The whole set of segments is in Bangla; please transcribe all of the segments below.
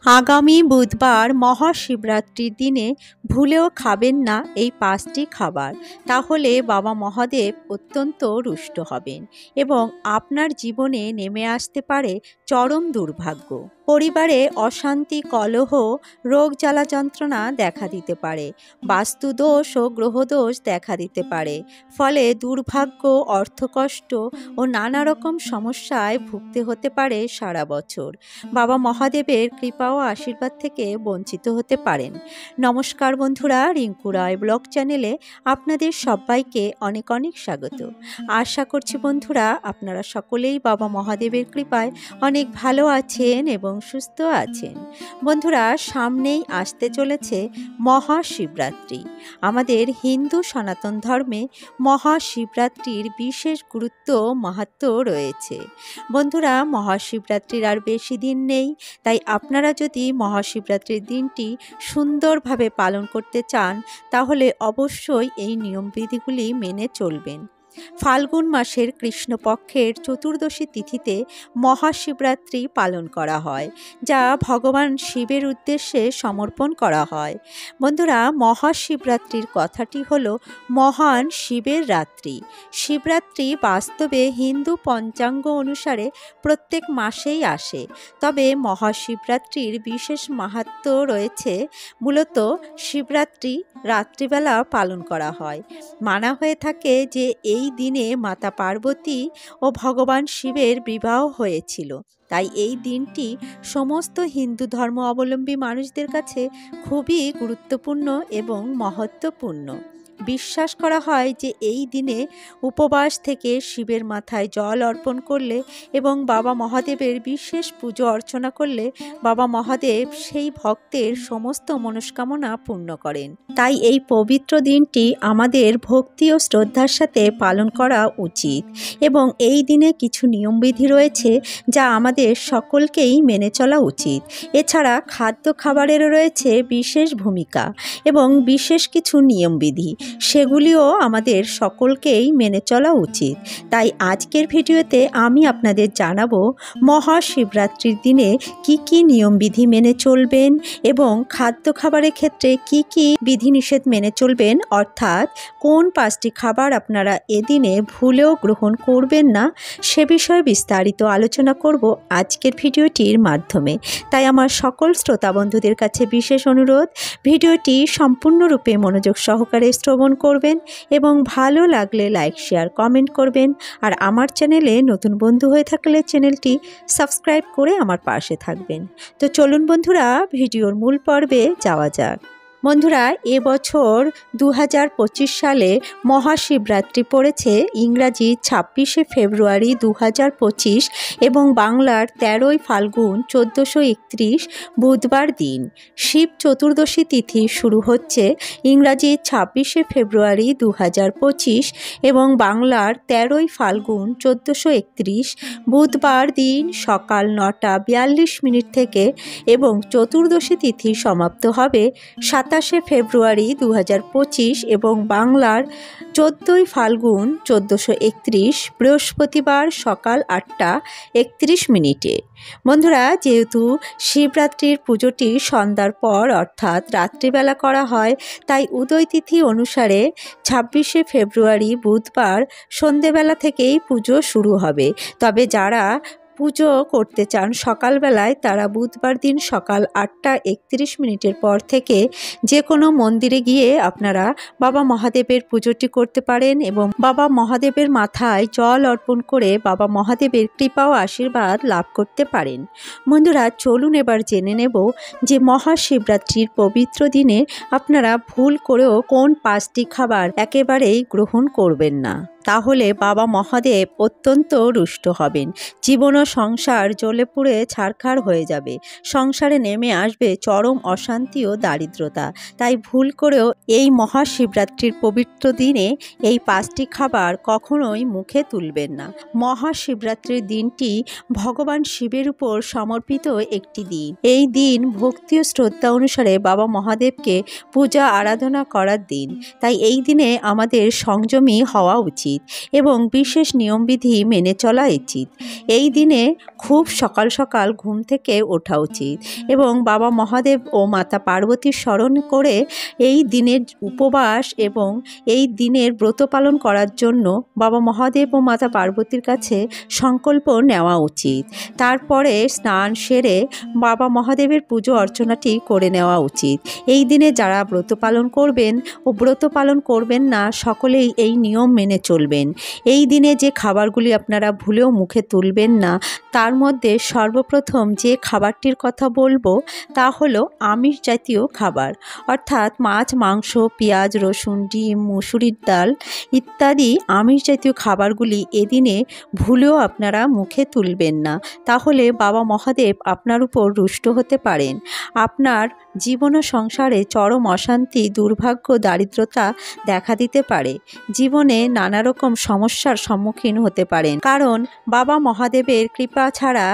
আগামী বুধবার মহাশিবরাত্রির দিনে ভুলেও খাবেন না এই 5টি খাবার। তাহলে বাবা মহাদেব অত্যন্ত রুষ্ট হবেন এবং আপনার জীবনে নেমে আসতে পারে চরম দুর্ভাগ্য। পরিবারে অশান্তি, কলহ, রোগ জ্বালা যন্ত্রণা দেখা দিতে পারে, বাস্তুদোষ ও গ্রহদোষ দেখা দিতে পারে। ফলে দুর্ভাগ্য, অর্থকষ্ট ও নানা রকম সমস্যায় ভুগতে হতে পারে সারা বছর। বাবা মহাদেবের কৃপা ও আশীর্বাদ থেকে বঞ্চিত হতে পারেন। নমস্কার বন্ধুরা, রিঙ্কু রায় ব্লগ চ্যানেলে আপনাদের সবাইকে অনেক অনেক স্বাগত। আশা করছি বন্ধুরা আপনারা সকলেই বাবা মহাদেবের কৃপায় অনেক ভালো আছেন এবং সুস্থ আছেন। বন্ধুরা, সামনেই আসতে চলেছে মহাশিবরাত্রি। আমাদের হিন্দু সনাতন ধর্মে মহাশিবরাত্রির বিশেষ গুরুত্ব, মাহাত্ম্য রয়েছে। বন্ধুরা, মহাশিবরাত্রির আর বেশি দিন নেই, তাই আপনারা যদি মহাশিবরাত্রির দিনটি সুন্দরভাবে পালন করতে চান তাহলে অবশ্যই এই নিয়মবিধিগুলি মেনে চলবেন। ফাল্গুন মাসের কৃষ্ণপক্ষের চতুর্দশী তিথিতে মহাশিবরাত্রি পালন করা হয়, যা ভগবান শিবের উদ্দেশ্যে সমর্পণ করা হয়। বন্ধুরা, মহাশিবরাত্রির কথাটি হলো মহান শিবের রাত্রি। শিবরাত্রি বাস্তবে হিন্দু পঞ্চাঙ্গ অনুসারে প্রত্যেক মাসেই আসে, তবে মহাশিবরাত্রির বিশেষ মাহাত্ম্য রয়েছে। মূলত শিবরাত্রি রাত্রিবেলা পালন করা হয়। মানা হয়ে থাকে যে এই দিনে মাতা পার্বতী ও ভগবান শিবের বিবাহ হয়েছিল, তাই এই দিনটি সমস্ত হিন্দু ধর্ম অবলম্বী মানুষদের কাছে খুবই গুরুত্বপূর্ণ এবং মহত্বপূর্ণ। বিশ্বাস করা হয় যে এই দিনে উপবাস থেকে শিবের মাথায় জল অর্পণ করলে এবং বাবা মহাদেবের বিশেষ পুজো অর্চনা করলে বাবা মহাদেব সেই ভক্তের সমস্ত মনস্কামনা পূর্ণ করেন। তাই এই পবিত্র দিনটি আমাদের ভক্তি ও শ্রদ্ধার সাথে পালন করা উচিত এবং এই দিনে কিছু নিয়মবিধি রয়েছে যা আমাদের সকলকেই মেনে চলা উচিত। এছাড়া খাদ্য খাবারেরও রয়েছে বিশেষ ভূমিকা এবং বিশেষ কিছু নিয়মবিধি, সেগুলিও আমাদের সকলকেই মেনে চলা উচিত। তাই আজকের ভিডিওতে আমি আপনাদের জানাবো মহাশিবরাত্রির দিনে কি কি নিয়মবিধি মেনে চলবেন এবং খাদ্য খাবারের ক্ষেত্রে কি কি বিধিনিষেধ মেনে চলবেন, অর্থাৎ কোন 5টি খাবার আপনারা এদিনে ভুলেও গ্রহণ করবেন না, সে বিষয়ে বিস্তারিত আলোচনা করব আজকের ভিডিওটির মাধ্যমে। তাই আমার সকল শ্রোতা বন্ধুদের কাছে বিশেষ অনুরোধ, ভিডিওটি সম্পূর্ণরূপে মনোযোগ সহকারে শ্রবণ করবেন এবং ভালো লাগলে লাইক, শেয়ার, কমেন্ট করবেন। আর আমার চ্যানেলে নতুন বন্ধু হয়ে থাকলে চ্যানেলটি সাবস্ক্রাইব করে আমার পাশে থাকবেন। তো চলুন বন্ধুরা, ভিডিওর মূল পর্বে যাওয়া যাক। বন্ধুরা, এবছর 2025 সালে মহাশিবরাত্রি পড়েছে ইংরাজি 26শে ফেব্রুয়ারি 2025 এবং বাংলার 13ই ফাল্গুন 1431 বুধবার দিন। শিব চতুর্দশী তিথি শুরু হচ্ছে ইংরাজি 26শে ফেব্রুয়ারি 2025 এবং বাংলার 13ই ফাল্গুন 1431 বুধবার দিন সকাল 9:42 থেকে এবং চতুর্দশী তিথি সমাপ্ত হবে 27শে ফেব্রুয়ারি 2025 এবং বাংলার 14ই ফাল্গুন 1431 বৃহস্পতিবার সকাল 8:31। বন্ধুরা, যেহেতু শিবরাত্রির পুজোটি সন্ধ্যার পর অর্থাৎ রাত্রিবেলা করা হয়, তাই উদয় তিথি অনুসারে 26শে ফেব্রুয়ারি বুধবার সন্ধেবেলা থেকেই পুজো শুরু হবে। তবে যারা পুজো করতে চান সকালবেলায়, তারা বুধবার দিন সকাল 8:31 পর থেকে যে কোনো মন্দিরে গিয়ে আপনারা বাবা মহাদেবের পুজোটি করতে পারেন এবং বাবা মহাদেবের মাথায় জল অর্পণ করে বাবা মহাদেবের কৃপা ও আশীর্বাদ লাভ করতে পারেন। বন্ধুরা, চলুন এবার জেনে নেব যে মহাশিবরাত্রির পবিত্র দিনে আপনারা ভুল করেও কোন 5টি খাবার একেবারেই গ্রহণ করবেন না, তাহলে বাবা মহাদেব অত্যন্ত রুষ্ট হবেন। জীবন ও সংসার জ্বলে পুড়ে ছারখার হয়ে যাবে, সংসারে নেমে আসবে চরম অশান্তি ও দারিদ্রতা। তাই ভুল করেও এই মহাশিবরাত্রির পবিত্র দিনে এই 5টি খাবার কখনোই মুখে তুলবেন না। মহাশিবরাত্রির দিনটি ভগবান শিবের উপর সমর্পিত একটি দিন। এই দিন ভক্তি ও শ্রদ্ধা অনুসারে বাবা মহাদেবকে পূজা আরাধনা করার দিন। তাই এই দিনে আমাদের সংযমী হওয়া উচিত। উচিত এবং বিশেষ নিয়মবিধি মেনে চলা উচিত। এই দিনে খুব সকাল সকাল ঘুম থেকে ওঠা উচিত এবং বাবা মহাদেব ও মাতা পার্বতীর স্মরণ করে এই দিনের উপবাস এবং এই দিনের ব্রত পালন করার জন্য বাবা মহাদেব ও মাতা পার্বতীর কাছে সংকল্প নেওয়া উচিত। তারপরে স্নান সেরে বাবা মহাদেবের পুজো অর্চনাটি করে নেওয়া উচিত। এই দিনে যারা ব্রত পালন করবেন ও ব্রত পালন করবেন না সকলেই এই নিয়ম মেনে চলবেন। এই দিনে যে খাবারগুলি আপনারা ভুলেও মুখে তুলবেন না, তার মধ্যে সর্বপ্রথম যে খাবারটির কথা বলবো তা হলো আমিষ জাতীয় খাবার, অর্থাৎ মাছ, মাংস, পেঁয়াজ, রসুন, ডিম, মুসুরির ডাল ইত্যাদি আমিষ জাতীয় খাবারগুলি এদিনে ভুলেও আপনারা মুখে তুলবেন না, তাহলে বাবা মহাদেব আপনার উপর রুষ্ট হতে পারেন। আপনার জীবন ও সংসারে চরম অশান্তি, দুর্ভাগ্য, দারিদ্রতা দেখা দিতে পারে। জীবনে নানা রকম সমস্যার সম্মুখীন হতে পারেন, কারণ বাবা মহাদেবের কৃপা ছাড়া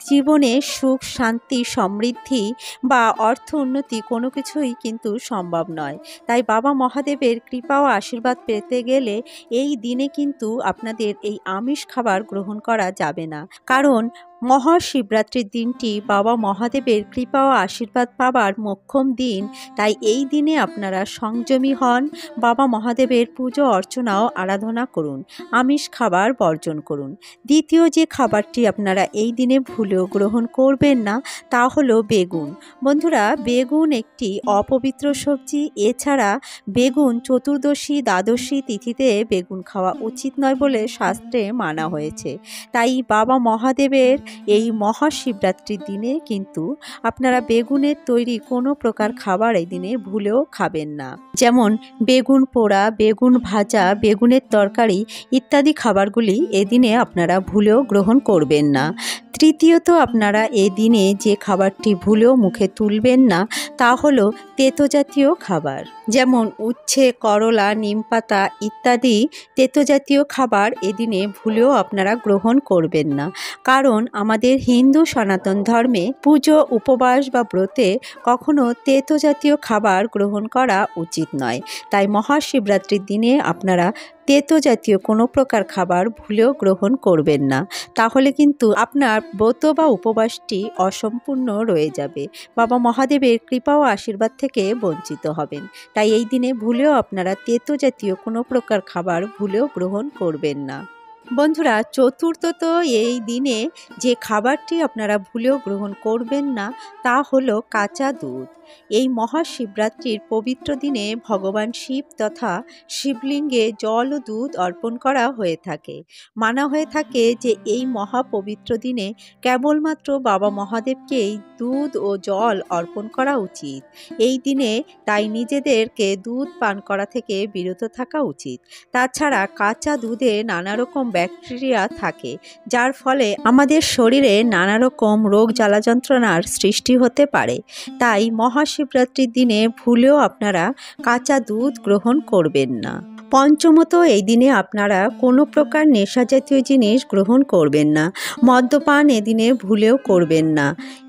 জীবনে সুখ, শান্তি, সমৃদ্ধি বা অর্থ উন্নতি কোনো কিছুই কিন্তু সম্ভব নয়। তাই বাবা মহাদেবের কৃপা ও আশীর্বাদ পেতে গেলে এই দিনে কিন্তু আপনাদের এই আমিষ খাবার গ্রহণ করা যাবে না, কারণ মহাশিবরাত্রির দিনটি বাবা মহাদেবের কৃপা ও আশীর্বাদ পাবার মোক্ষম দিন। তাই এই দিনে আপনারা সংযমী হন, বাবা মহাদেবের পুজো অর্চনাও আরাধনা করুন, আমিষ খাবার বর্জন করুন। দ্বিতীয় যে খাবারটি আপনারা এই দিনে ভুলেও গ্রহণ করবেন না তা হলো বেগুন। বন্ধুরা, বেগুন একটি অপবিত্র সবজি। এছাড়া বেগুন চতুর্দশী, দ্বাদশী তিথিতে বেগুন খাওয়া উচিত নয় বলে শাস্ত্রে মানা হয়েছে। তাই বাবা মহাদেবের এই মহাশিবরাত্রির দিনে কিন্তু আপনারা বেগুনের তৈরি কোনো প্রকার খাবার এই দিনে ভুলেও খাবেন না, যেমন বেগুন পোড়া, বেগুন ভাজা, বেগুনের তরকারি ইত্যাদি খাবারগুলি এদিনে আপনারা ভুলেও গ্রহণ করবেন না। তৃতীয়ত আপনারা এদিনে যে খাবারটি ভুলেও মুখে তুলবেন না তা হলো তেতো জাতীয় খাবার, যেমন উচ্ছে, করলা, নিমপাতা ইত্যাদি তেতো জাতীয় খাবার এদিনে ভুলেও আপনারা গ্রহণ করবেন না, কারণ আমাদের হিন্দু সনাতন ধর্মে পুজো, উপবাস বা ব্রতে কখনো তেতো জাতীয় খাবার গ্রহণ করা উচিত নয়। তাই মহাশিবরাত্রির দিনে আপনারা তেতো জাতীয় কোনো প্রকার খাবার ভুলেও গ্রহণ করবেন না, তাহলে কিন্তু আপনার ব্রত বা উপবাসটি অসম্পূর্ণ রয়ে যাবে, বাবা মহাদেবের কৃপা ও আশীর্বাদ থেকে বঞ্চিত হবেন। তাই এই দিনে ভুলেও আপনারা তেতো জাতীয় কোনো প্রকার খাবার ভুলেও গ্রহণ করবেন না। বন্ধুরা, চতুর্থত এই দিনে যে খাবারটি আপনারা ভুলেও গ্রহণ করবেন না তা হলো কাঁচা দুধ। এই মহাশিবরাত্রির পবিত্র দিনে ভগবান শিব তথা শিবলিঙ্গে জল ও দুধ অর্পণ করা হয়ে থাকে। মানা হয়ে থাকে যে এই মহাপবিত্র দিনে কেবলমাত্র বাবা মহাদেবকেই দুধ ও জল অর্পণ করা উচিত। এই দিনে তাই নিজেদেরকে দুধ পান করা থেকে বিরত থাকা উচিত। তাছাড়া কাঁচা দুধে নানা রকম ব্যাকটেরিয়া থাকে, যার ফলে আমাদের শরীরে নানা রকম রোগ জ্বালা যন্ত্রণার সৃষ্টি হতে পারে। তাই মহাশিবরাত্রির দিনে ভুলেও আপনারা কাঁচা দুধ গ্রহণ করবেন না। পঞ্চমত, এই দিনে আপনারা কোনো প্রকার নেশা জাতীয় জিনিস গ্রহণ করবেন না, মদ্যপান এদিনে ভুলেও করবেন না।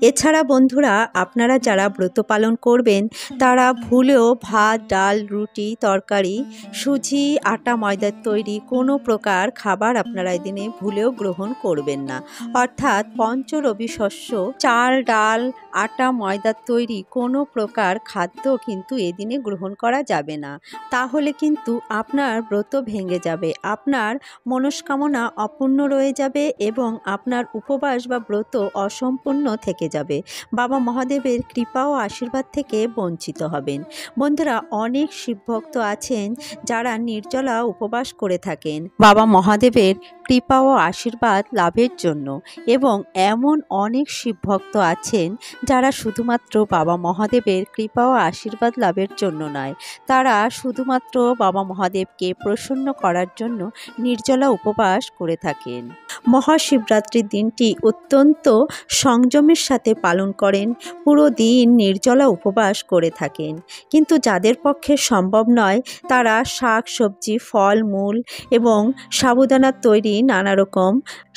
এছাড়া বন্ধুরা, আপনারা যারা ব্রত পালন করবেন তারা ভুলেও ভাত, ডাল, রুটি, তরকারি, সুজি, আটা, ময়দার তৈরি কোনো প্রকার খাবার আপনারা এদিনে ভুলেও গ্রহণ করবেন না, অর্থাৎ পঞ্চরবি শস্য, চাল, ডাল, আটা, ময়দার তৈরি কোনো প্রকার খাদ্য কিন্তু এদিনে গ্রহণ করা যাবে না, তাহলে কিন্তু আপনার ব্রত ভেঙে যাবে, আপনার মনস্কামনা অপূর্ণ রয়ে যাবে এবং আপনার উপবাস বা ব্রত অসম্পূর্ণ থেকে যাবে, বাবা মহাদেবের কৃপা ও আশীর্বাদ থেকে বঞ্চিত হবেন। বন্ধুরা, অনেক শিবভক্ত আছেন যারা নির্জলা উপবাস করে থাকেন বাবা মহাদেবের কৃপা ও আশীর্বাদ লাভের জন্য, এবং এমন অনেক শিবভক্ত আছেন যারা শুধুমাত্র বাবা মহাদেবের কৃপা ও আশীর্বাদ লাভের জন্য নয়, তারা শুধুমাত্র বাবা মহাদেবকে প্রসন্ন করার জন্য নির্জলা উপবাস করে থাকেন। মহাশিবরাত্রির দিনটি অত্যন্ত সংযমের সাথে পালন করেন, পুরো দিন নির্জলা উপবাস করে থাকেন। কিন্তু যাদের পক্ষে সম্ভব নয় তারা শাক, সবজি, ফল মূল এবং সাবুদানার তৈরি নানা রকম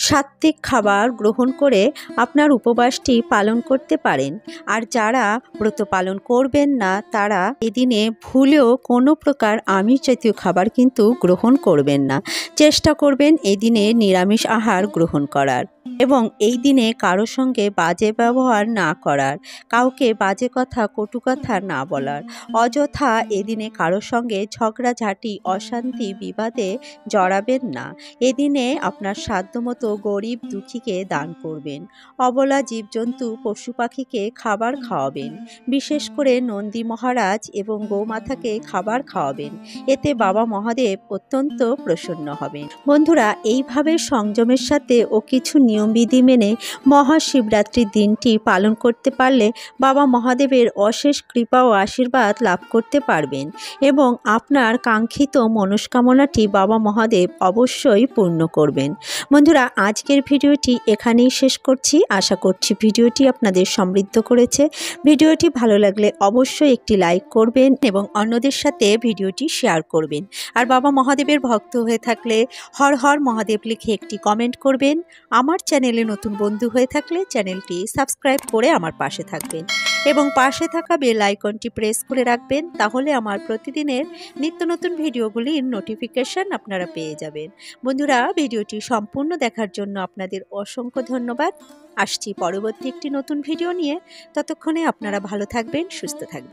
সাত্ত্বিক খাবার গ্রহণ করে আপনার উপবাসটি পালন করতে পারেন। আর যারা ব্রত পালন করবেন না তারা এদিনে ভুলেও কোনো প্রকার আমিষ জাতীয় খাবার খাবার কিন্তু গ্রহণ করবেন না। চেষ্টা করবেন এই দিনে নিরামিষ আহার গ্রহণ করার এবং এই দিনে কারো সঙ্গে বাজে ব্যবহার না করার, কাউকে বাজে কথা কটু কথা না বলার, অযথা এদিনে কারো সঙ্গে ঝগড়াঝাঁটি অশান্তি বিবাদে জড়াবেন না। এদিনে আপনার সাধ্যমতো গরিব দুঃখীকে দান করবেন, অবলা জীবজন্তু পশু পাখিকে খাবার খাওয়াবেন, বিশেষ করে নন্দী মহারাজ এবং গোমাতাকে খাবার খাওয়াবেন। এতে বাবা মহাদেব অত্যন্ত প্রসন্ন হবেন। বন্ধুরা, এইভাবে সংযমের সাথে ও কিছু নিয়মবিধি মেনে মহাশিবরাত্রির দিনটি পালন করতে পারলে বাবা মহাদেবের অশেষ কৃপা ও আশীর্বাদ লাভ করতে পারবেন এবং আপনার কাঙ্ক্ষিত মনস্কামনাটি বাবা মহাদেব অবশ্যই পূর্ণ করবেন। বন্ধুরা, আজকের ভিডিওটি এখানেই শেষ করছি। আশা করছি ভিডিওটি আপনাদের সমৃদ্ধ করেছে। ভিডিওটি ভালো লাগলে অবশ্যই একটি লাইক করবেন এবং অন্যদের সাথে ভিডিওটি শেয়ার করবেন। আর বাবা মহাদেবের ভক্ত হয়ে থাকলে হর হর মহাদেব লিখে একটি কমেন্ট করবেন। আমার চ্যানেলে নতুন বন্ধু হয়ে থাকলে চ্যানেলটি সাবস্ক্রাইব করে আমার পাশে থাকবেন এবং পাশে থাকা বেল আইকনটি প্রেস করে রাখবেন। তাহলে আমার প্রতিদিনের নিত্য নতুন ভিডিওগুলির নোটিফিকেশন আপনারা পেয়ে যাবেন। বন্ধুরা, ভিডিওটি সম্পূর্ণ দেখার জন্য আপনাদের অসংখ্য ধন্যবাদ। আসছি পরবর্তী একটি নতুন ভিডিও নিয়ে। ততক্ষণে আপনারা ভালো থাকবেন, সুস্থ থাকবেন।